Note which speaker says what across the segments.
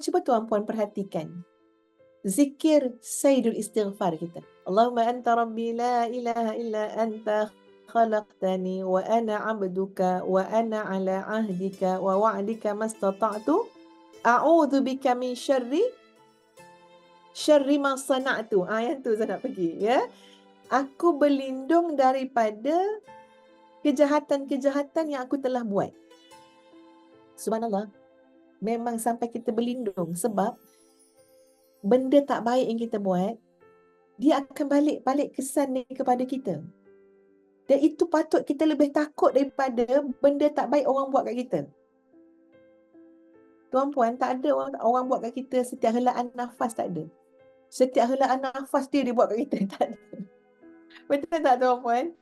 Speaker 1: cuba tuan-puan perhatikan zikir Sayyidul Istighfar kita. Allahumma anta rabbi la ilaha illa anta khalaqtani wa ana abduka wa ana ala ahdika wa wa'dika mastata'tu a'udzu bika min syarri ma sana'tu. Yang tu saya nak pergi, ya. Aku berlindung daripada kejahatan-kejahatan yang aku telah buat. Subhanallah. Memang sampai kita berlindung sebab benda tak baik yang kita buat, dia akan balik kesan ni kepada kita. Dan itu patut kita lebih takut daripada benda tak baik orang buat kat kita. Tuan-puan, tak ada orang buat kat kita setiap helaan nafas, tak ada. Setiap helaan nafas dia buat kat kita, tak ada. Betul tak tuan-puan?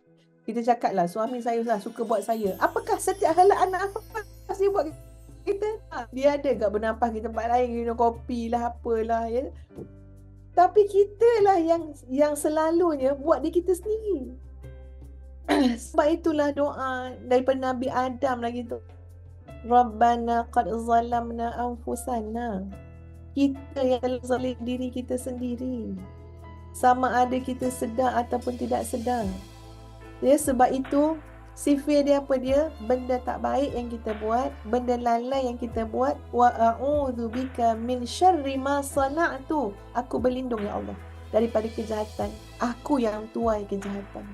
Speaker 1: Kita cakap lah, suami saya lah suka buat saya. Apakah setiap helaan nafas dia buat kita? Dia ada kat bernafas di tempat lain, minum kopi lah, apalah, ya. Tapi kita lah yang selalunya buat diri kita sendiri. Sebab itulah doa daripada Nabi Adam lagi tu. Rabbana qad zalamna anfusana. Kita yang telah zalim diri kita sendiri. Sama ada kita sedar ataupun tidak sedar. Ya, sebab itu sifir dia apa dia? Benda tak baik yang kita buat, benda lalai yang kita buat. Wa a'udzu bika min syarri ma sana'tu. Aku berlindung ya Allah daripada kejahatan. Aku yang tuai kejahatan.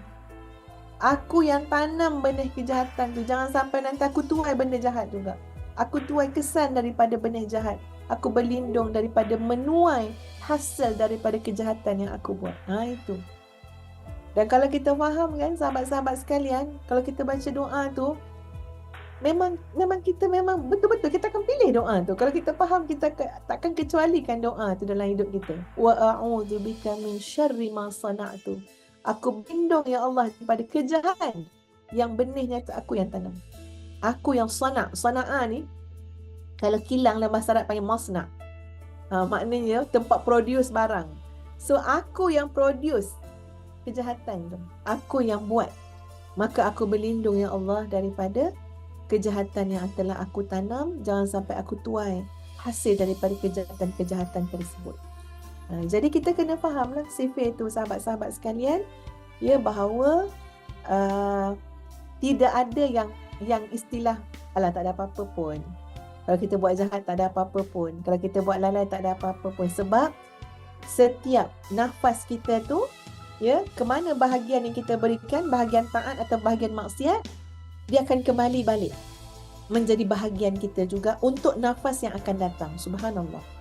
Speaker 1: Aku yang tanam benih kejahatan tu. Jangan sampai nanti aku tuai benda jahat juga. Aku tuai kesan daripada benih jahat. Aku berlindung daripada menuai hasil daripada kejahatan yang aku buat. Itu. Dan kalau kita faham kan sahabat-sahabat sekalian, kalau kita baca doa tu, memang kita memang betul-betul kita akan pilih doa tu. Kalau kita faham, kita takkan kecualikan doa tu dalam hidup kita. Wa a'udzu bika min syarri ma sana'tu. Aku berlindung ya Allah daripada kejahatan yang benihnya tu aku yang tanam. Aku yang sana'ah ni, kalau kilang dalam bahasa Arab panggil masna'. Maknanya tempat produce barang. So aku yang produce kejahatan tu, aku yang buat. Maka aku berlindung ya Allah daripada kejahatan yang telah aku tanam. Jangan sampai aku tuai hasil daripada kejahatan-kejahatan tersebut. Jadi kita kena fahamlah sifir itu sahabat-sahabat sekalian, ya, bahawa tidak ada yang istilah alah tak ada apa-apa pun. Kalau kita buat jahat tak ada apa-apa pun. Kalau kita buat lalai tak ada apa-apa pun. Sebab setiap nafas kita tu, ya, kemana bahagian yang kita berikan, bahagian taat atau bahagian maksiat, dia akan kembali balik menjadi bahagian kita juga untuk nafas yang akan datang. Subhanallah.